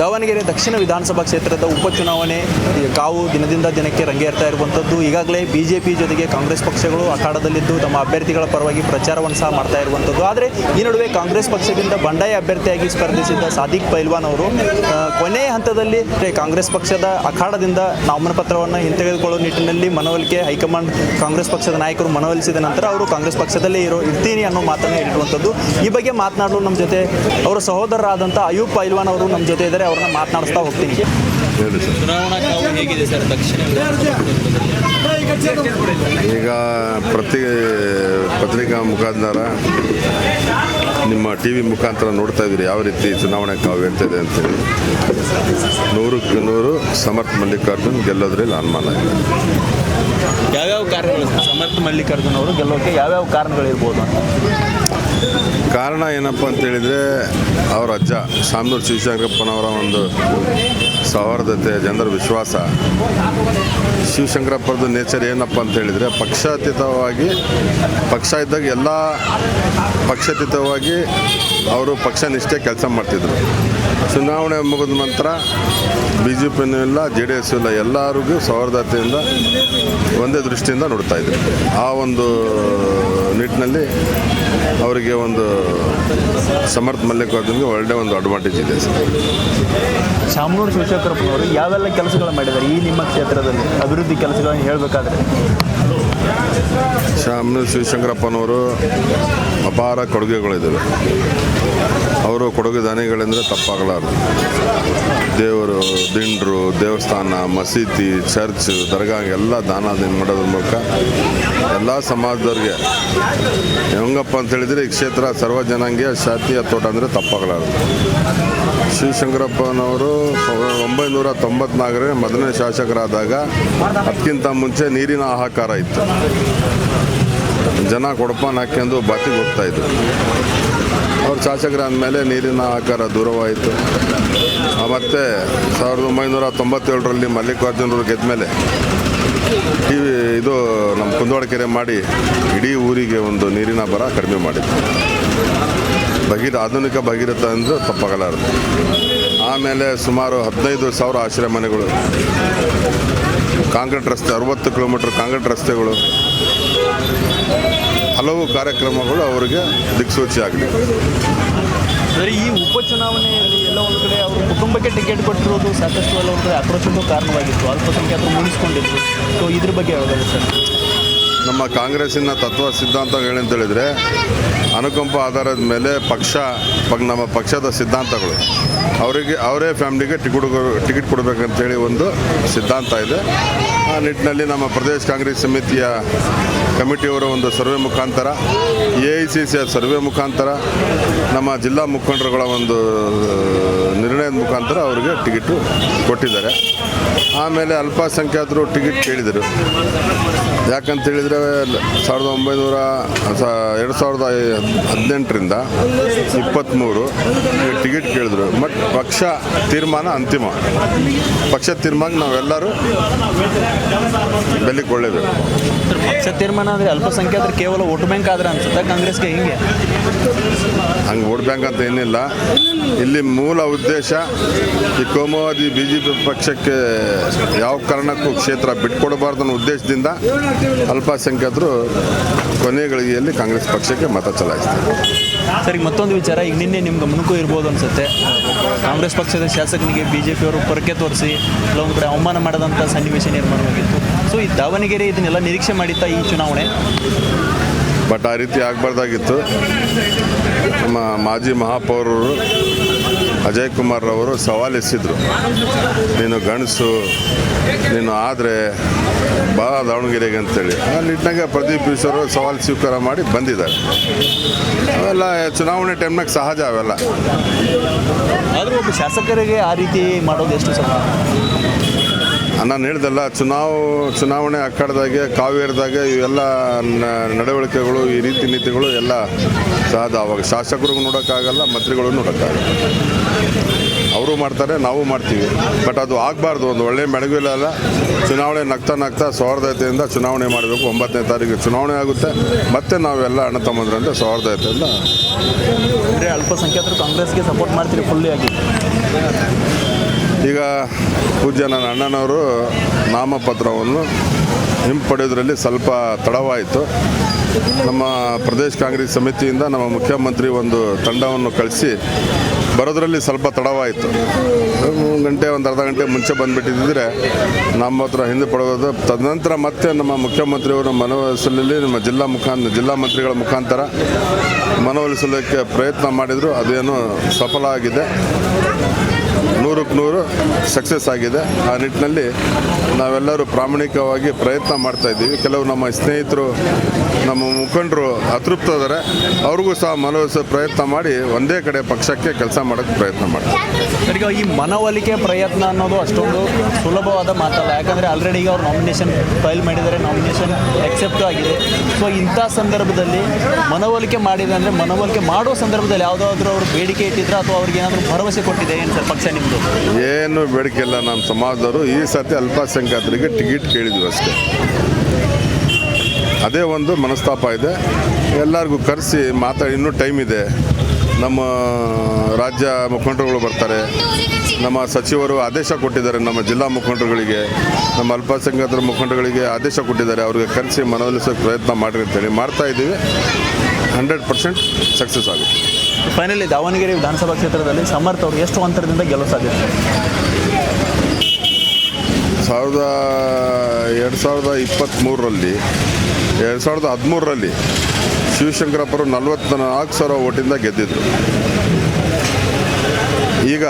ದಾವಣಗೆರೆ ದಕ್ಷಿಣ ವಿಧಾನಸಭಾ ಕ್ಷೇತ್ರದ ಉಪಚುನಾವಣೆ ಕಾವು ದಿನದಿಂದ ದಿನಕ್ಕೆ ರಂಗೇರ್ತಾ ಇರುವಂಥದ್ದು. ಈಗಾಗಲೇ BJP ಜೊತೆಗೆ ಕಾಂಗ್ರೆಸ್ ಪಕ್ಷಗಳು ಅಖಾಡದಲ್ಲಿದ್ದು ತಮ್ಮ ಅಭ್ಯರ್ಥಿಗಳ ಪರವಾಗಿ ಪ್ರಚಾರವನ್ನು ಸಹ ಮಾಡ್ತಾ ಇರುವಂಥದ್ದು. ಆದರೆ ಈ ನಡುವೆ ಕಾಂಗ್ರೆಸ್ ಪಕ್ಷದಿಂದ ಬಂಡಾಯ ಅಭ್ಯರ್ಥಿಯಾಗಿ ಸ್ಪರ್ಧಿಸಿದ್ದ ಸಾದಿಕ್ ಪೈಲ್ವಾನ್ ಅವರು ಕೊನೆಯ ಹಂತದಲ್ಲಿ ಕಾಂಗ್ರೆಸ್ ಪಕ್ಷದ ಅಖಾಡದಿಂದ ನಾಮಪತ್ರವನ್ನು ಹಿಂತೆಗೆದುಕೊಳ್ಳುವ ನಿಟ್ಟಿನಲ್ಲಿ ಮನವೊಲಿಕೆ ಹೈಕಮಾಂಡ್ ಕಾಂಗ್ರೆಸ್ ಪಕ್ಷದ ನಾಯಕರು ಮನವೊಲಿಸಿದ ನಂತರ ಅವರು ಕಾಂಗ್ರೆಸ್ ಪಕ್ಷದಲ್ಲೇ ಇರ್ತೀನಿ ಅನ್ನೋ ಮಾತನ್ನು ಹೇಳಿರುವಂಥದ್ದು. ಈ ಬಗ್ಗೆ ಮಾತನಾಡಲು ನಮ್ಮ ಜೊತೆ ಅವರ ಸಹೋದರರಾದಂಥ ಅಯೂಬ್ ಪೈಲ್ವಾನ್ ಅವರು ನಮ್ಮ ಜೊತೆ ಇದ್ದಾರೆ. ಅವ್ರನ್ನ ಮಾತನಾಡಿಸ್ತಾ ಹೋಗ್ತೀನಿ. ಚುನಾವಣಾ ಕಾವು ಹೇಗಿದೆ ಸರ್ ದಕ್ಷಿಣ? ಈಗ ಪತ್ರಿಕಾ ಮುಖಾಂತರ ನಿಮ್ಮ TV ಮುಖಾಂತರ ನೋಡ್ತಾ ಇದ್ದೀರಿ ಯಾವ ರೀತಿ ಚುನಾವಣೆ ಕಾವು ಇರ್ತದೆ ಅಂತೇಳಿ. 100ಕ್ಕೆ 100 ಸಮರ್ಥ ಮಲ್ಲಿಕಾರ್ಜುನ್ ಗೆಲ್ಲೋದ್ರಲ್ಲಿ ಅನುಮಾನ ಇಲ್ಲ. ಯಾವ್ಯಾವ ಕಾರಣಗಳು ಸಮರ್ಥ ಮಲ್ಲಿಕಾರ್ಜುನ್ ಅವರು ಗೆಲ್ಲೋಕೆ ಯಾವ್ಯಾವ ಕಾರಣಗಳಿರ್ಬೋದು ಅಂತ? ಕಾರಣ ಏನಪ್ಪ ಅಂತೇಳಿದರೆ ಅವರ ಅಜ್ಜ ಶಾಮನೂರು ಶಿವಶಂಕರಪ್ಪನವರ ಒಂದು ಸೌಹಾರ್ದತೆ, ಜನರ ವಿಶ್ವಾಸ. ಶಿವಶಂಕರಪ್ಪರದ ನೇಚರ್ ಏನಪ್ಪ ಅಂತೇಳಿದರೆ ಪಕ್ಷಾತೀತವಾಗಿ ಪಕ್ಷ ಇದ್ದಾಗ ಎಲ್ಲ ಪಕ್ಷಾತೀತವಾಗಿ ಅವರು ಪಕ್ಷ ನಿಷ್ಠೆ ಕೆಲಸ ಮಾಡ್ತಿದ್ರು. ಚುನಾವಣೆ ಮುಗಿದ ನಂತರ BJPನೂ ಇಲ್ಲ, JDS ಇಲ್ಲ, ಎಲ್ಲರಿಗೂ ಸೌಹಾರ್ದತೆಯಿಂದ ಒಂದೇ ದೃಷ್ಟಿಯಿಂದ ನೋಡ್ತಾ ಇದ್ರು. ಆ ಒಂದು ನಿಟ್ಟಿನಲ್ಲಿ ಅವರಿಗೆ ಒಂದು ಸಮರ್ಥ ಮಲ್ಲಿಕಾರ್ಜುನ್ಗೆ ಒಳ್ಳೆ ಒಂದು ಅಡ್ವಾಂಟೇಜ್ ಇದೆ ಸರ್. ಶಾಮನೂರು ಶಿವಶಂಕರಪ್ಪನವರು ಯಾವೆಲ್ಲ ಕೆಲಸಗಳು ಮಾಡಿದ್ದಾರೆ ಈ ನಿಮ್ಮ ಕ್ಷೇತ್ರದಲ್ಲಿ ಅಭಿವೃದ್ಧಿ ಕೆಲಸಗಳನ್ನು ಹೇಳಬೇಕಾದ್ರೆ? ಶಾಮನೂರು ಶಿವಶಂಕರಪ್ಪನವರು ಅಪಾರ ಕೊಡುಗೆಗಳಿದ್ದಾವೆ. ಅವರು ಕೊಡುಗೆ ದಾನಿಗಳೆಂದರೆ ತಪ್ಪಾಗಲಾರದು. ದೇವರು, ದಿಂಡ್ರು, ದೇವಸ್ಥಾನ, ಮಸೀದಿ, ಚರ್ಚ್, ದರ್ಗಾ ಎಲ್ಲ ದಾನ ಮಾಡೋದ್ರ ಮೂಲಕ ಎಲ್ಲ ಸಮಾಜದವ್ರಿಗೆ ಹೆಂಗಪ್ಪ ಅಂತೇಳಿದರೆ ಈ ಕ್ಷೇತ್ರ ಸರ್ವ ಜನಾಂಗೀಯ ಶಾತಿಯ ತೋಟ ಅಂದರೆ ತಪ್ಪಾಗಲಾರದು. ಶಿವಶಂಕರಪ್ಪನವರು 1994 ಮೊದಲನೇ ಶಾಸಕರಾದಾಗ ಅದಕ್ಕಿಂತ ಮುಂಚೆ ನೀರಿನ ಹಾಹಾಕಾರ ಇತ್ತು. ಜನ ಕೊಡಪಾನ ಹಾಕ್ಯಂದು ಬಾತಿಗೆ ಹೋಗ್ತಾಯಿದ್ರು. ಅವ್ರು ಶಾಸಕರಾದ ಮೇಲೆ ನೀರಿನ ಆಕಾರ ದೂರವಾಯಿತು. ಮತ್ತು 1997ರಲ್ಲಿ ಮಲ್ಲಿಕಾರ್ಜುನರು ಗೆದ್ದ ಮೇಲೆ ಇದು ನಮ್ಮ ಕುಂದವಾಡಕೆರೆ ಮಾಡಿ ಇಡೀ ಊರಿಗೆ ಒಂದು ನೀರಿನ ಬರ ಕಡಿಮೆ ಮಾಡಿತ್ತು. ಆಧುನಿಕ ಭಗೀರಥ ಅಂದರೆ ತಪ್ಪಾಗಲಾರದು. ಆಮೇಲೆ ಸುಮಾರು 15,000 ಆಶ್ರಯ ಮನೆಗಳು, ಕಾಂಕ್ರೀಟ್ ರಸ್ತೆ, 60 ಕಿಲೋಮೀಟ್ರ್ ಕಾಂಕ್ರೀಟ್ ರಸ್ತೆಗಳು, ಹಲವು ಕಾರ್ಯಕ್ರಮಗಳು ಅವರಿಗೆ ದಿಕ್ಸೂಚಿ ಆಗಲಿ. ಅಂದರೆ ಈ ಉಪಚುನಾವಣೆಯಲ್ಲಿ ಎಲ್ಲ ಒಂದು ಕಡೆ ಅವರು ಕುಟುಂಬಕ್ಕೆ ಟಿಕೆಟ್ ಕೊಟ್ಟಿರೋದು ಸಾಕಷ್ಟು ಎಲ್ಲ ಒಂದು ಕಡೆ ಆಕ್ರೋಶಕ್ಕೂ ಕಾರಣವಾಗಿತ್ತು. ಅಲ್ಪಸಂಖ್ಯಾತರು ಮುನಿಸ್ಕೊಂಡಿದ್ರು. ಸೊ ಇದ್ರ ಬಗ್ಗೆ ಹೇಳೋದು ಸರ್? ನಮ್ಮ ಕಾಂಗ್ರೆಸ್ಸಿನ ತತ್ವ ಸಿದ್ಧಾಂತ ಏನಂತೇಳಿದರೆ ಅನುಕಂಪ ಆಧಾರದ ಮೇಲೆ ನಮ್ಮ ಪಕ್ಷದ ಸಿದ್ಧಾಂತಗಳು ಅವರೇ ಫ್ಯಾಮಿಲಿಗೆ ಟಿಕೆಟ್ ಕೊಡಬೇಕಂತೇಳಿ ಒಂದು ಸಿದ್ಧಾಂತ ಇದೆ. ಆ ನಿಟ್ಟಿನಲ್ಲಿ ನಮ್ಮ ಪ್ರದೇಶ ಕಾಂಗ್ರೆಸ್ ಸಮಿತಿಯ ಕಮಿಟಿಯವರ ಒಂದು ಸರ್ವೆ ಮುಖಾಂತರ, AICCಯ ಸರ್ವೆ ಮುಖಾಂತರ, ನಮ್ಮ ಜಿಲ್ಲಾ ಮುಖಂಡರುಗಳ ಒಂದು ನಿರ್ಣಯದ ಮುಖಾಂತರ ಅವರಿಗೆ ಟಿಕೆಟು ಕೊಟ್ಟಿದ್ದಾರೆ. ಆಮೇಲೆ ಅಲ್ಪಸಂಖ್ಯಾತರು ಟಿಕೆಟ್ ಕೇಳಿದರು. ಯಾಕಂತೇಳಿದರೆ 2018ರಿಂದ 23 ಟಿಕೆಟ್ ಕೇಳಿದ್ರು. ಬಟ್ ಪಕ್ಷ ತೀರ್ಮಾನ ಅಂತಿಮ. ಪಕ್ಷ ತೀರ್ಮಾನ ನಾವೆಲ್ಲರೂ ಬೆಲೆ ಕೊಳ್ಳೇಬೇಕು. ಪಕ್ಷ ತೀರ್ಮಾನ ಅಂದರೆ ಅಲ್ಪಸಂಖ್ಯಾತರು ಕೇವಲ ವೋಟ್ ಬ್ಯಾಂಕ್ ಆದ್ರೆ ಅನ್ಸುತ್ತೆ ಕಾಂಗ್ರೆಸ್ಗೆ? ಹಂಗೆ ವೋಟ್ ಬ್ಯಾಂಕ್ ಅಂತ ಏನಿಲ್ಲ. ಇಲ್ಲಿ ಮೂಲ ಉದ್ದೇಶ ಈ ಕೋಮುವಾದಿ BJP ಪಕ್ಷಕ್ಕೆ ಯಾವ ಕಾರಣಕ್ಕೂ ಕ್ಷೇತ್ರ ಬಿಟ್ಕೊಡಬಾರ್ದು ಅನ್ನೋ ಉದ್ದೇಶದಿಂದ ಅಲ್ಪಸಂಖ್ಯಾತರು ಕೊನೆಯ ಗಳಿಗೆಯಲ್ಲಿ ಕಾಂಗ್ರೆಸ್ ಪಕ್ಷಕ್ಕೆ ಮತ ಚಲಾಯಿಸ್ತಾರೆ. ಸರಿ, ಮತ್ತೊಂದು ವಿಚಾರ, ಈಗ ನಿನ್ನೆ ನಿಮ್ಮ ಗಮನಕ್ಕೂ ಇರ್ಬೋದು ಅನ್ಸುತ್ತೆ, ಕಾಂಗ್ರೆಸ್ ಪಕ್ಷದ ಶಾಸಕನಿಗೆ BJP ಅವರು ಪೊರಕೆ ತೋರಿಸಿ ಕೆಲವೊಂದು ಕಡೆ ಅವಮಾನ ಮಾಡದಂಥ ಸನ್ನಿವೇಶ ನಿರ್ಮಾಣವಾಗಿತ್ತು. ಸೊ ಈ ದಾವಣಗೆರೆ ಇದನ್ನೆಲ್ಲ ನಿರೀಕ್ಷೆ ಮಾಡಿತ್ತಾ ಈ ಚುನಾವಣೆ? ಬಟ್ ಆ ರೀತಿ ಆಗಬಾರ್ದಾಗಿತ್ತು. ನಮ್ಮ ಮಾಜಿ ಮಹಾಪೌರರು ಅಜಯ್ ಕುಮಾರ್ ಅವರು ಸವಾಲೆಸೆದ್ರು, ನೀನು ಗಂಡಸು, ನೀನು ಆದರೆ ಬಾ ದಾವಣಗೆರೆಗೆ ಅಂತೇಳಿ. ಆ ನಿಟ್ಟಿನಾಗ ಪ್ರದೀಪ್ ಈಶ್ವರ್ ಸವಾಲು ಸ್ವೀಕಾರ ಮಾಡಿ ಬಂದಿದ್ದಾರೆ. ಅವೆಲ್ಲ ಚುನಾವಣೆ ಟೈಮ್ನಾಗ ಸಹಜ. ಅವೆಲ್ಲ ಆದರೂ ಒಬ್ಬ ಶಾಸಕರಿಗೆ ಆ ರೀತಿ ಮಾಡೋದು ಎಷ್ಟು ಸಹ? ನಾನು ಹೇಳ್ದಲ್ಲ, ಚುನಾವಣೆ ಅಖಾಡದಾಗೆ ಕಾವೇರಿದಾಗೆ ಇವೆಲ್ಲ ನಡವಳಿಕೆಗಳು, ಈ ರೀತಿ ನೀತಿಗಳು ಎಲ್ಲ ಸಹಜ. ಅವಾಗ ಶಾಸಕರಿಗೂ ನೋಡೋಕ್ಕಾಗಲ್ಲ, ಮಂತ್ರಿಗಳಿಗೂ ನೋಡೋಕ್ಕಾಗಲ್ಲ. ಅವರು ಮಾಡ್ತಾರೆ, ನಾವು ಮಾಡ್ತೀವಿ. ಬಟ್ ಅದು ಆಗಬಾರ್ದು. ಒಂದು ಒಳ್ಳೆಯ ಮೆಳಗುಲ್ಲ. ಚುನಾವಣೆ ನಗ್ತಾ ಸೌಹಾರ್ದತೆಯಿಂದ ಚುನಾವಣೆ ಮಾಡಬೇಕು. 9ನೇ ತಾರೀಕು ಚುನಾವಣೆ ಆಗುತ್ತೆ. ಮತ್ತೆ ನಾವೆಲ್ಲ ಅಣ್ಣ ತಮ್ಮಂದ್ರಂತೆ ಸೌಹಾರ್ದತೆಯಿಂದ. ಅಂದರೆ ಅಲ್ಪಸಂಖ್ಯಾತರು ಕಾಂಗ್ರೆಸ್ಗೆ ಸಪೋರ್ಟ್ ಮಾಡ್ತೀರಿ ಫುಲ್ಲಿ ಆಗಿ? ಈಗ ಪೂಜ್ಯ ನನ್ನ ಅಣ್ಣನವರು ನಾಮಪತ್ರವನ್ನು ಹಿಂಪಡೆಯೋದ್ರಲ್ಲಿ ಸ್ವಲ್ಪ ತಡವಾಯಿತು. ನಮ್ಮ ಪ್ರದೇಶ ಕಾಂಗ್ರೆಸ್ ಸಮಿತಿಯಿಂದ ನಮ್ಮ ಮುಖ್ಯಮಂತ್ರಿ ಒಂದು ತಂಡವನ್ನು ಕಳಿಸಿ ಬರೋದ್ರಲ್ಲಿ ಸ್ವಲ್ಪ ತಡವಾಯಿತು. ಒಂದು ಅರ್ಧ ಗಂಟೆ ಮುಂಚೆ ಬಂದುಬಿಟ್ಟಿದ್ದರೆ ನಮ್ಮ ಹತ್ರ ಹಿಂದೆ ಪಡೆಯೋದು. ತದನಂತರ ಮತ್ತೆ ನಮ್ಮ ಮುಖ್ಯಮಂತ್ರಿಯವರ ಮನವೊಲಿಸಲಲ್ಲಿ ನಮ್ಮ ಜಿಲ್ಲಾ ಮಂತ್ರಿಗಳ ಮುಖಾಂತರ ಮನವೊಲಿಸಲಿಕ್ಕೆ ಪ್ರಯತ್ನ ಮಾಡಿದರು. ಅದೇನು ಸಫಲ ಆಗಿದೆ, 100% ಸಕ್ಸಸ್ ಆಗಿದೆ. ಆ ನಿಟ್ಟಿನಲ್ಲಿ ನಾವೆಲ್ಲರೂ ಪ್ರಾಮಾಣಿಕವಾಗಿ ಪ್ರಯತ್ನ ಮಾಡ್ತಾ ಇದ್ದೀವಿ. ಕೆಲವು ನಮ್ಮ ಸ್ನೇಹಿತರು, ನಮ್ಮ ಮುಖಂಡರು ಅತೃಪ್ತದರೆ, ಅವ್ರಿಗೂ ಸಹ ಮನವೊಲಿಸೋ ಪ್ರಯತ್ನ ಮಾಡಿ ಒಂದೇ ಕಡೆ ಪಕ್ಷಕ್ಕೆ ಕೆಲಸ ಮಾಡೋಕ್ಕೆ ಪ್ರಯತ್ನ ಮಾಡ್ತೀವಿ. ಈಗ ಈ ಮನವೊಲಿಕೆ ಪ್ರಯತ್ನ ಅನ್ನೋದು ಅಷ್ಟೊಂದು ಸುಲಭವಾದ ಮಾತಲ್ಲ. ಯಾಕಂದರೆ ಆಲ್ರೆಡಿ ಈಗ ಅವ್ರು ನಾಮಿನೇಷನ್ ಫೈಲ್ ಮಾಡಿದ್ದಾರೆ, ನಾಮಿನೇಷನ್ ಎಕ್ಸೆಪ್ಟ್ ಆಗಿದೆ. ಸೊ ಇಂಥ ಸಂದರ್ಭದಲ್ಲಿ ಮನವೊಲಿಕೆ ಮಾಡಿದೆ ಅಂದರೆ ಮನವೊಲಿಕೆ ಮಾಡೋ ಸಂದರ್ಭದಲ್ಲಿ ಯಾವುದಾದ್ರೂ ಅವರು ಬೇಡಿಕೆ ಇಟ್ಟಿದ್ರೆ ಅಥವಾ ಅವ್ರಿಗೆ ಏನಾದರೂ ಭರವಸೆ ಕೊಟ್ಟಿದೆ ಏನು ಸರ್ ಪಕ್ಷ ನಿಮ್ಮದು? ಏನು ಬೇಡಿಕೆ ಇಲ್ಲ. ನಮ್ಮ ಸಮಾಜದವರು ಈ ಸತಿ ಅಲ್ಪಸಂಖ್ಯಾತರಿಗೆ ಟಿಕೆಟ್ ಕೇಳಿದ್ವಿ ಅಷ್ಟೇ. ಅದೇ ಒಂದು ಮನಸ್ತಾಪ ಇದೆ. ಎಲ್ಲರಿಗೂ ಕರೆಸಿ ಮಾತಾಡಿ, ಇನ್ನೂ ಟೈಮ್ ಇದೆ. ನಮ್ಮ ರಾಜ್ಯ ಮುಖಂಡರುಗಳು ಬರ್ತಾರೆ, ನಮ್ಮ ಸಚಿವರು ಆದೇಶ ಕೊಟ್ಟಿದ್ದಾರೆ, ನಮ್ಮ ಜಿಲ್ಲಾ ಮುಖಂಡರುಗಳಿಗೆ, ನಮ್ಮ ಅಲ್ಪಸಂಖ್ಯಾತರ ಮುಖಂಡರುಗಳಿಗೆ ಆದೇಶ ಕೊಟ್ಟಿದ್ದಾರೆ. ಅವ್ರಿಗೆ ಕರೆಸಿ ಮನವೊಲಿಸೋ ಪ್ರಯತ್ನ ಮಾಡಿರಿ ಅಂತೇಳಿ ಮಾಡ್ತಾ ಇದ್ದೀವಿ. 100% ಸಕ್ಸಸ್ ಆಗುತ್ತೆ. ಫೈನಲಿ ದಾವಣಗೆರೆ ವಿಧಾನಸಭಾ ಕ್ಷೇತ್ರದಲ್ಲಿ ಸಮರ್ಥ ಅವರು ಎಷ್ಟು ಅಂತರದಿಂದ ಗೆಲುವು ಸಾಧಿಸ್ತಾರೆ? 2023ರಲ್ಲಿ 2013ರಲ್ಲಿ ಶಿವಶಂಕರಪ್ಪರು 44,000 ಓಟಿಂದ ಗೆದ್ದಿದ್ರು. ಈಗ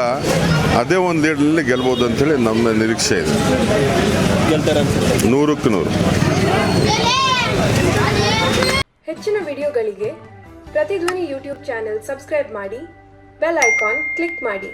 ಅದೇ ಒಂದು ಲೀಡ್ನಲ್ಲಿ ಗೆಲ್ಬೋದು ಅಂಥೇಳಿ ನಮ್ಮ ನಿರೀಕ್ಷೆ ಇದೆ. ಗೆಲ್ತಾರೆ ಅನ್ಸುತ್ತೆ 100ಕ್ಕೆ 100. ಹೆಚ್ಚಿನ ವಿಡಿಯೋಗಳಿಗೆ ಪ್ರತಿಧ್ವನಿ ಯೂಟ್ಯೂಬ್ ಚಾನೆಲ್ ಸಬ್ಸ್ಕ್ರೈಬ್ ಮಾಡಿ, ಬೆಲ್ ಐಕಾನ್ ಕ್ಲಿಕ್ ಮಾಡಿ.